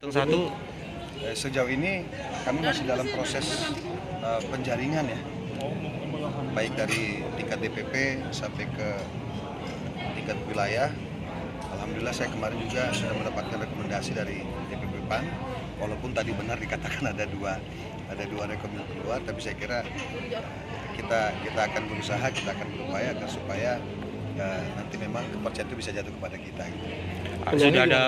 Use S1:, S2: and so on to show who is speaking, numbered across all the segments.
S1: Satu.
S2: Sejauh ini kami masih dalam proses penjaringan ya, baik dari tingkat DPP sampai ke tingkat wilayah. Alhamdulillah saya kemarin juga sudah mendapatkan rekomendasi dari DPP PAN, walaupun tadi benar dikatakan ada dua rekomendasi keluar, tapi saya kira kita akan berusaha, kita akan berupaya agar supaya nanti memang kepercayaan itu bisa jatuh kepada kita. Gitu.
S1: Sudah ada.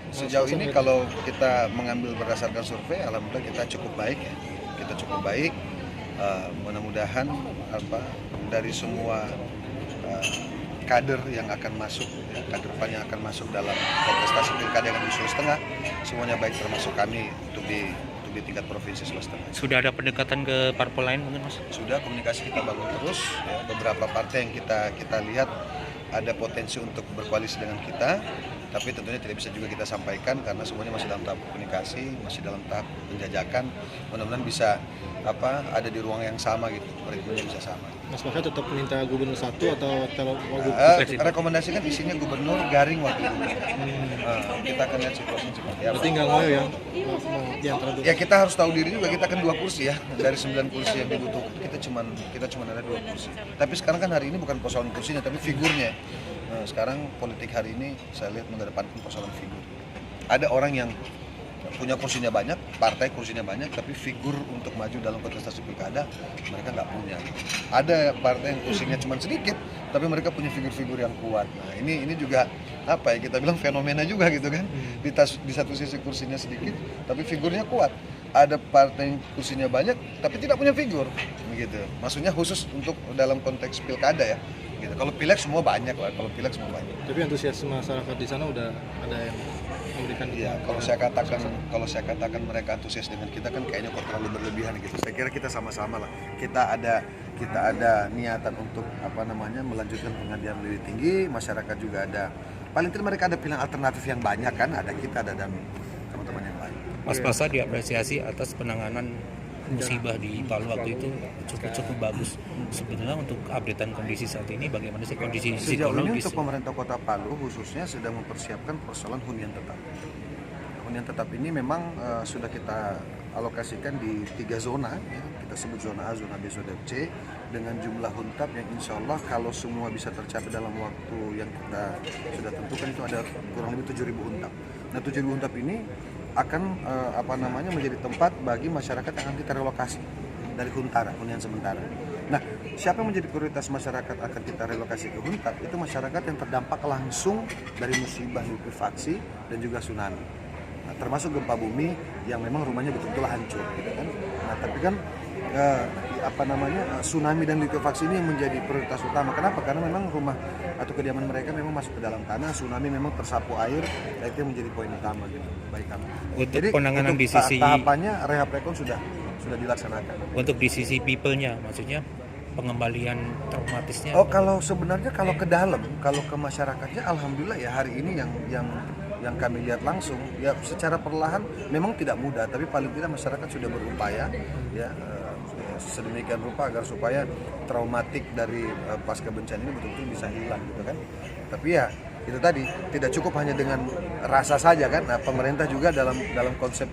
S2: Sejauh ini kalau kita mengambil berdasarkan survei, alhamdulillah kita cukup baik ya. Kita cukup baik. Mudah-mudahan dari semua kader yang akan masuk, ya, kader PAN yang akan masuk dalam kontestasi pilkada yang di Sulawesi Tengah, semuanya baik, termasuk kami untuk di tingkat provinsi Sulawesi Tengah.
S1: Sudah ada pendekatan ke parpol lain mungkin, Mas?
S2: Sudah, komunikasi kita bangun terus. Ya, beberapa partai yang kita lihat ada potensi untuk berkoalisi dengan kita, tapi tentunya tidak bisa juga kita sampaikan karena semuanya masih dalam tahap komunikasi, masih dalam tahap penjajakan. Mudah-mudahan bisa ada di ruang yang sama gitu, ritmenya bisa sama.
S3: Mas Maka tetap minta gubernur satu atau wagub
S2: rekomendasi kan isinya gubernur garing wakil. Kita akan lihat situasi seperti apa.
S3: Berarti nggak ngoyo ya?
S2: Ya kita harus tahu diri juga, kita kan 2 kursi ya dari 9 kursi yang dibutuhkan, kita cuma ada 2 kursi. Tapi sekarang kan hari ini bukan persoalan kursinya tapi figurnya. Nah, sekarang politik hari ini saya lihat mengedepankan persoalan figur. Ada orang yang punya kursinya banyak, partai kursinya banyak, tapi figur untuk maju dalam kontestasi pilkada mereka nggak punya. Ada partai yang kursinya cuma sedikit, tapi mereka punya figur-figur yang kuat. Nah ini juga kita bilang fenomena juga gitu kan. Di satu sisi kursinya sedikit, tapi figurnya kuat. Ada partai yang kursinya banyak, tapi tidak punya figur, begitu. Maksudnya khusus untuk dalam konteks pilkada ya. Gitu. Kalau pileg semua banyak lah,
S3: Tapi antusias masyarakat di sana udah ada yang memberikan.
S2: Iya, kalau saya katakan mereka antusias dengan kita kan kayaknya kok terlalu berlebihan gitu. Saya kira kita sama-sama lah. Kita ada niatan untuk melanjutkan pengabdian lebih tinggi, masyarakat juga ada. Paling tidak mereka ada pilihan alternatif yang banyak kan, ada kita dan teman-teman yang lain.
S1: Mas Masa diapresiasi atas penanganan musibah di Palu waktu itu cukup bagus. Sebenarnya untuk updatean kondisi saat ini bagaimana sih kondisi
S2: sejauh ini
S1: psikologis?
S2: untuk pemerintah Kota Palu khususnya sedang mempersiapkan persoalan hunian tetap. Hunian tetap ini memang sudah kita alokasikan di 3 zona, ya. Kita sebut zona A, zona B, zona C dengan jumlah huntap yang insya Allah kalau semua bisa tercapai dalam waktu yang kita sudah tentukan itu ada kurang lebih 7.000 huntap. Nah 7.000 huntap ini akan menjadi tempat bagi masyarakat yang akan kita relokasi dari hunian sementara. Nah, siapa yang menjadi prioritas masyarakat akan kita relokasi ke huntap? Itu masyarakat yang terdampak langsung dari musibah likuifaksi dan juga tsunami. Nah, termasuk gempa bumi yang memang rumahnya betul-betul hancur, gitu kan. Nah, tapi kan tsunami dan likuifaksi ini menjadi prioritas utama. Kenapa? Karena memang rumah atau kediaman mereka memang masuk ke dalam tanah, tsunami memang tersapu air, itu yang menjadi poin utama gitu. Baik kami.
S1: Jadi penanganan di sisi
S2: tahapannya rehab rekon sudah dilaksanakan.
S1: Untuk di sisi people-nya, maksudnya pengembalian traumatisnya.
S2: Kalau sebenarnya kalau ke dalam, kalau ke masyarakatnya, alhamdulillah ya hari ini yang kami lihat langsung ya secara perlahan memang tidak mudah, tapi paling tidak masyarakat sudah berupaya ya sedemikian rupa agar supaya traumatik dari pasca bencana ini betul-betul bisa hilang gitu kan. Tapi ya itu tadi tidak cukup hanya dengan rasa saja kan. Nah, pemerintah juga dalam konsep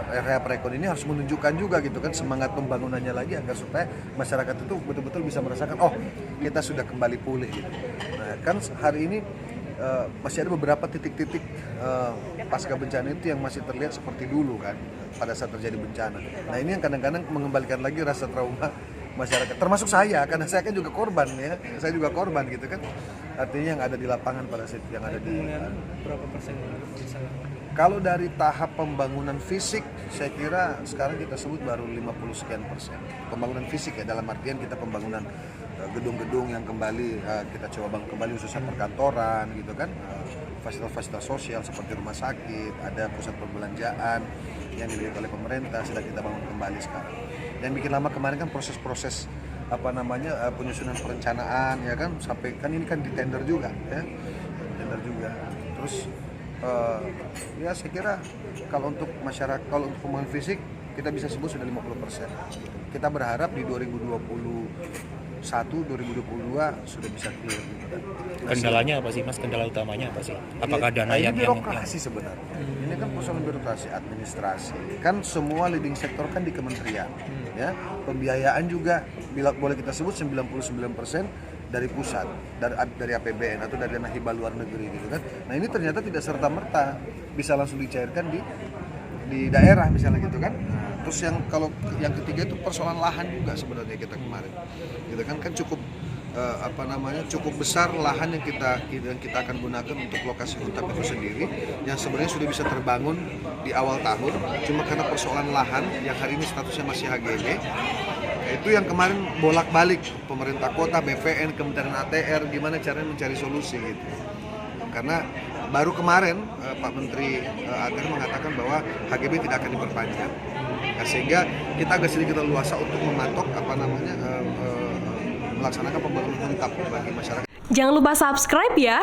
S2: rehab rekon ini harus menunjukkan juga gitu kan semangat pembangunannya lagi agar supaya masyarakat itu betul-betul bisa merasakan kita sudah kembali pulih gitu. Nah, kan hari ini masih ada beberapa titik-titik pasca bencana itu yang masih terlihat seperti dulu kan pada saat terjadi bencana. Nah ini yang kadang-kadang mengembalikan lagi rasa trauma masyarakat, termasuk saya karena saya kan juga korban ya, saya juga korban gitu kan. Artinya yang ada di lapangan pada saat yang ada di
S3: berapa persen?
S2: Kalau dari tahap pembangunan fisik, saya kira sekarang kita sebut baru 50 sekian persen. Pembangunan fisik ya, dalam artian kita pembangunan gedung-gedung yang kembali kita coba bangun kembali khususnya perkantoran gitu kan, fasilitas-fasilitas sosial seperti rumah sakit, ada pusat perbelanjaan yang dimiliki oleh pemerintah sedang kita bangun kembali sekarang. Yang bikin lama kemarin kan proses-proses penyusunan perencanaan ya kan, sampai kan ini kan di tender juga ya, terus ya saya kira kalau untuk masyarakat, kalau untuk pembangunan fisik kita bisa sebut sudah 50%. Kita berharap di 2021, 2022 sudah bisa clear gitu kan.
S1: Kendalanya apa sih Mas? Kendala utamanya apa sih? Apakah dana
S2: ini
S1: yang
S2: birokrasi sebenarnya. Ini kan persoalan birokrasi, administrasi. Kan semua leading sektor kan di kementerian. Ya, pembiayaan juga bila boleh kita sebut 99% dari pusat, dari APBN atau dari dana hibah luar negeri gitu kan. Nah, ini ternyata tidak serta-merta bisa langsung dicairkan di daerah misalnya gitu kan. Terus kalau yang ketiga itu persoalan lahan juga sebenarnya kita kemarin. Gitu kan cukup cukup besar lahan yang kita akan gunakan untuk lokasi huntap itu sendiri yang sebenarnya sudah bisa terbangun di awal tahun, cuma karena persoalan lahan yang hari ini statusnya masih HGB, itu yang kemarin bolak-balik pemerintah kota, BPN, Kementerian ATR gimana caranya mencari solusi gitu. Karena baru kemarin Pak Menteri ATR mengatakan bahwa HGB tidak akan diperpanjang. Nah, sehingga kita agak sedikit leluasa untuk mematok melaksanakan pembangunan huntap bagi masyarakat.
S4: Jangan lupa subscribe ya.